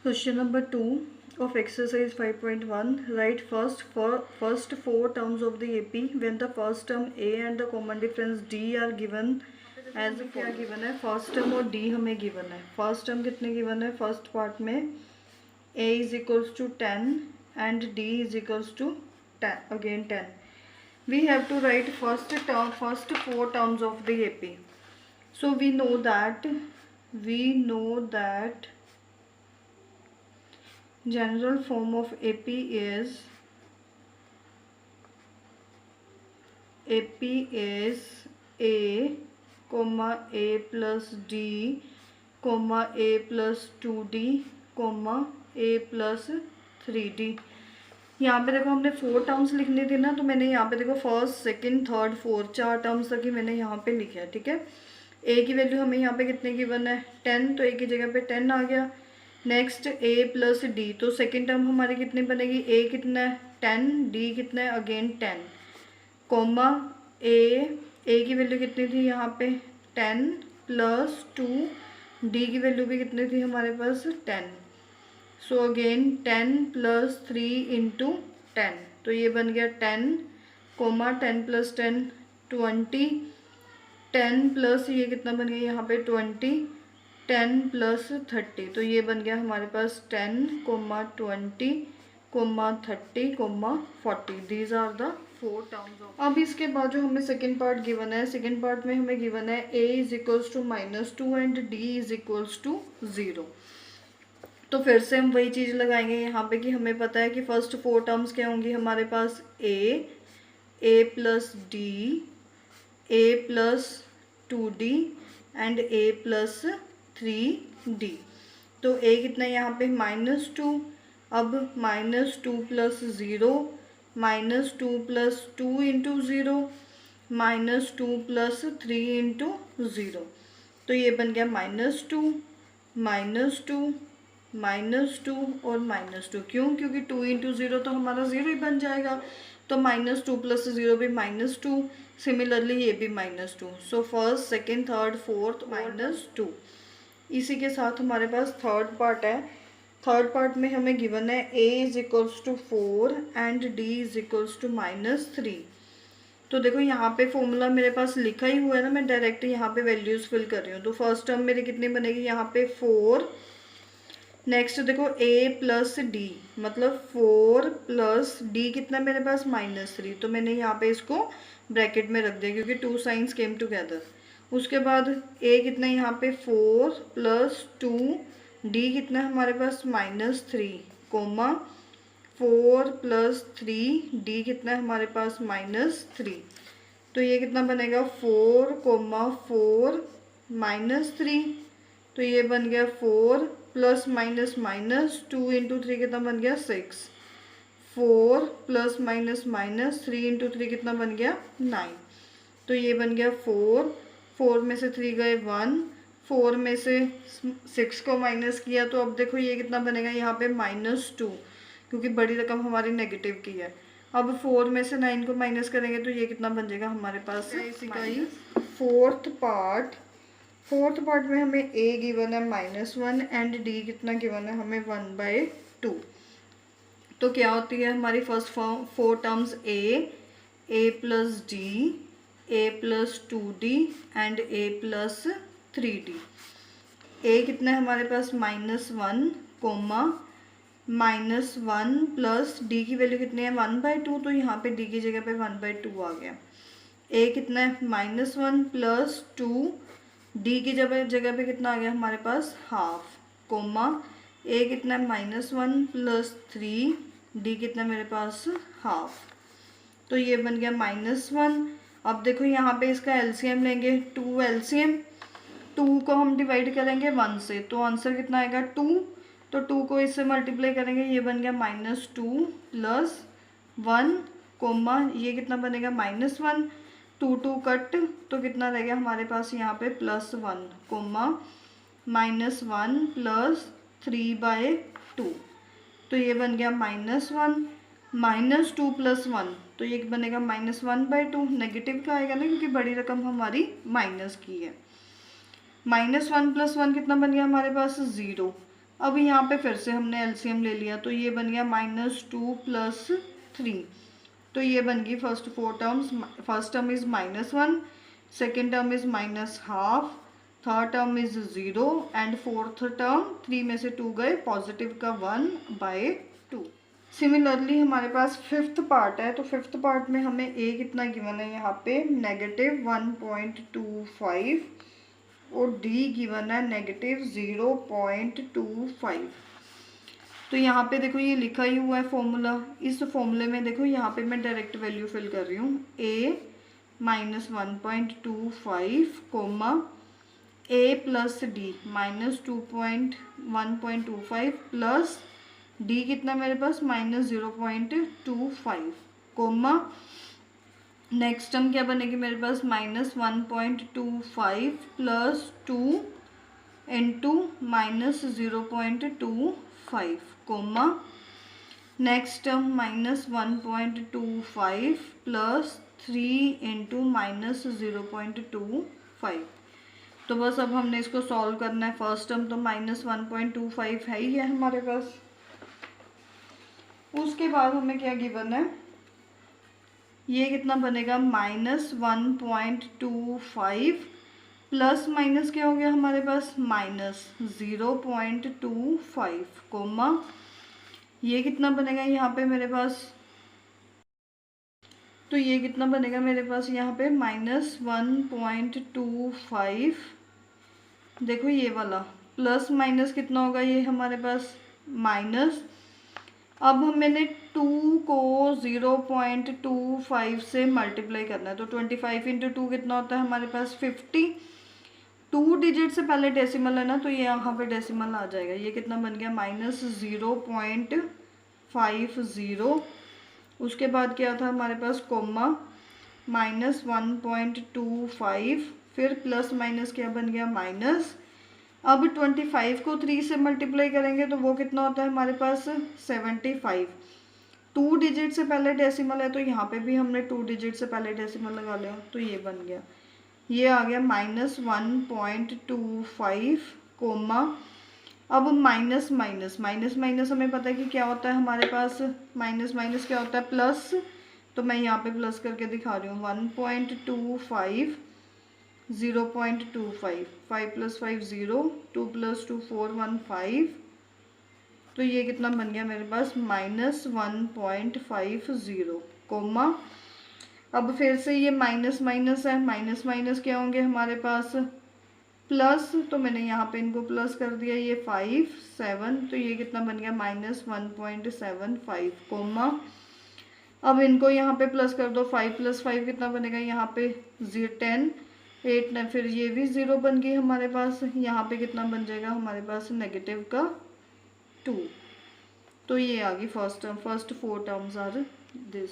Question number 2 of exercise 5.1. Write first four terms of the AP when the first term A and the common difference D are given as क्या given है, first term और D हमें given है. First term कितने given है, first part में A is equals to 10 and D is equals to 10, again 10. We have to write first four terms of the AP. So we know that general form of AP is A comma A plus D comma A plus 2D comma A plus 3D. यहाँ पे देखो हमने 4 terms लिखने थे ना, तो मैंने यहाँ पे देखो first second third fourth 4 terms तक ही मैंने यहाँ पे लिखे है. ठीक है, ए की वैल्यू हमें यहाँ पे कितने गिवन है, 10, तो ए की जगह पे 10 आ गया. नेक्स्ट ए प्लस डी, तो सेकेंड टर्म हमारी कितनी बनेगी, ए कितना है 10, डी कितना है अगेन 10, कोमा ए की वैल्यू कितनी थी यहाँ पे 10 प्लस 2, डी की वैल्यू भी कितनी थी हमारे पास 10. सो अगेन 10 प्लस 3 इंटू 10, तो ये बन गया 10 कोमा 10 प्लस 10 20, 10 प्लस ये कितना बन गया यहाँ पे 20, 10 प्लस 30, तो ये बन गया हमारे पास 10 comma 20 comma 30 comma 40. These are the 4 terms of. अब इसके बाद जो हमें सेकेंड पार्ट गिवन है, सेकेंड पार्ट में हमें गिवन है a is equals to -2 and d is equals to 0. तो फिर से हम वही चीज़ लगाएंगे यहाँ पे कि हमें पता है कि फर्स्ट 4 टर्म्स क्या होंगी हमारे पास, a plus D, a plus 2d and a plus 3d. तो a कितना है यहाँ पे -2, अब -2 plus 0, -2 plus 2 into 0, -2 plus 3 into 0, तो ये बन गया -2 -2 -2 और -2. क्यों, क्योंकि 2 इंटू 0 तो हमारा 0 ही बन जाएगा, तो -2 प्लस 0 भी -2, सिमिलरली ये भी -2. So first second third fourth -2. इसी के साथ हमारे पास थर्ड पार्ट है. थर्ड पार्ट में हमें गिवन है a is equals to 4 and d is equals to -3. तो देखो यहाँ पे फॉर्मूला मेरे पास लिखा ही हुआ है ना, मैं डायरेक्ट यहाँ पे वैल्यूज फिल कर रही हूँ. तो फर्स्ट टर्म मेरी कितनी बनेगी यहाँ पे 4. नेक्स्ट देखो a प्लस डी, मतलब 4 प्लस डी कितना मेरे पास -3, तो मैंने यहाँ पे इसको ब्रैकेट में रख दिया क्योंकि 2 साइंस केम टुगेदर. उसके बाद a कितना यहाँ पे 4 प्लस 2, डी कितना हमारे पास -3 कोमा 4 प्लस 3, डी कितना हमारे पास -3, तो ये कितना बनेगा 4 कोमा 4 -3, तो ये बन गया 4 प्लस -2 इंटू 3 कितना बन गया 6, 4 प्लस -3 इंटू 3 कितना बन गया 9, तो ये बन गया 4 में से 3 गए 1, 4 में से 6 को माइनस किया, तो अब देखो ये कितना बनेगा यहाँ पे -2, क्योंकि बड़ी रकम हमारी नेगेटिव की है. अब 4 में से 9 को माइनस करेंगे तो ये कितना बन जाएगा हमारे पास, इसी का ही फोर्थ पार्ट में हमें a गिवन है -1 एंड d कितना गिवन है हमें 1/2. तो क्या होती है हमारी first 4 terms a plus d, a plus 2d and a plus 3d. a कितना है हमारे पास -1 कोमा -1 प्लस d की वैल्यू कितनी है 1/2, तो यहाँ पे d की जगह पे 1/2 आ गया. a कितना है -1 प्लस 2, डी की जगह पे कितना आ गया हमारे पास हाफ, कोमा ए कितना है -1 प्लस 3, डी कितना मेरे पास हाफ, तो ये बन गया -1. अब देखो यहाँ पे इसका एलसीएम लेंगे, 2 एलसीएम, 2 को हम डिवाइड करेंगे 1 से, तो आंसर कितना आएगा 2, तो 2 को इससे मल्टीप्लाई करेंगे, ये बन गया -2 प्लस 1 कोमा ये कितना बनेगा -1, 2 कट, तो कितना रह गया हमारे पास यहाँ पे +1 कोमा -1 प्लस 3/2, तो ये बन गया -1 -2 प्लस 1, तो ये बनेगा -1/2. नेगेटिव का आएगा ना, क्योंकि बड़ी रकम हमारी माइनस की है. -1 + 1 कितना बन गया हमारे पास 0. अब यहाँ पे फिर से हमने एलसीएम ले लिया, तो ये बन गया -2 + 3, तो ये बन गई first 4 terms. First term is -1, second term is -½ third term is 0 and fourth term 3 में से 2 गए, पॉजिटिव का 1/2। सिमिलरली हमारे पास फिफ्थ पार्ट है, तो फिफ्थ पार्ट में हमें ए कितना गिवन है यहाँ पे -1.25 और डी गिवन है -0.25। तो यहाँ पे देखो ये लिखा ही हुआ है फॉर्मूला। इस फॉर्मूले में देखो यहाँ पे मैं डायरेक्ट वैल्यू फिल कर रही हूँ, a -1.25 comma a + d -1.25 plus d कितना मेरे पास -0.25 कोमा नेक्स्ट टर्म क्या बनेगी मेरे पास -1.25 + 2 into -0.25 comma next term -1.25 + 3 into -0.25। तो बस अब हमने इसको सॉल्व करना है। फर्स्ट टर्म तो -1.25 है ही है हमारे पास। उसके बाद हमें क्या गिवन है, ये कितना बनेगा -1.25 प्लस माइनस क्या हो गया हमारे पास -0.25 कोमा ये कितना बनेगा यहाँ पे मेरे पास, तो ये कितना बनेगा मेरे पास यहाँ पे -1.25, देखो ये वाला प्लस माइनस कितना होगा ये हमारे पास माइनस। अब मैंने 2 को 0.25 से मल्टीप्लाई करना है, तो 25 × 2 कितना होता है हमारे पास 50। 2 डिजिट से पहले डेसिमल है ना, तो ये यहाँ पे डेसिमल आ जाएगा। ये कितना बन गया -0.50। उसके बाद क्या था हमारे पास कोमा -1.25, फिर प्लस माइनस क्या बन गया माइनस। अब 25 को 3 से मल्टीप्लाई करेंगे तो वो कितना होता है हमारे पास 75। 2 डिजिट से पहले डेसिमल है, तो यहाँ पे भी हमने 2 डिजिट से पहले डेसिमल लगा लिया, तो ये बन गया, ये आ गया -1.25 कोमा अब माइनस माइनस माइनस माइनस हमें पता है कि क्या होता है हमारे पास, माइनस माइनस क्या होता है प्लस, तो मैं यहाँ पे प्लस करके दिखा रही हूँ 1.25 0.25 5 + 5 0 2 + 2 4 1 5, तो ये कितना बन गया मेरे पास -1.50 कोमा अब फिर से ये माइनस माइनस है, माइनस माइनस क्या होंगे हमारे पास प्लस, तो मैंने यहाँ पे इनको प्लस कर दिया, ये 5 7, तो ये कितना बन गया -1.75 कोमा अब इनको यहाँ पे प्लस कर दो, 5 + 5 कितना बनेगा यहाँ पे 10 8 न, फिर ये भी 0 बन गई हमारे पास। यहाँ पे कितना बन जाएगा हमारे पास -2। तो ये आ गई first term, first 4 terms are this.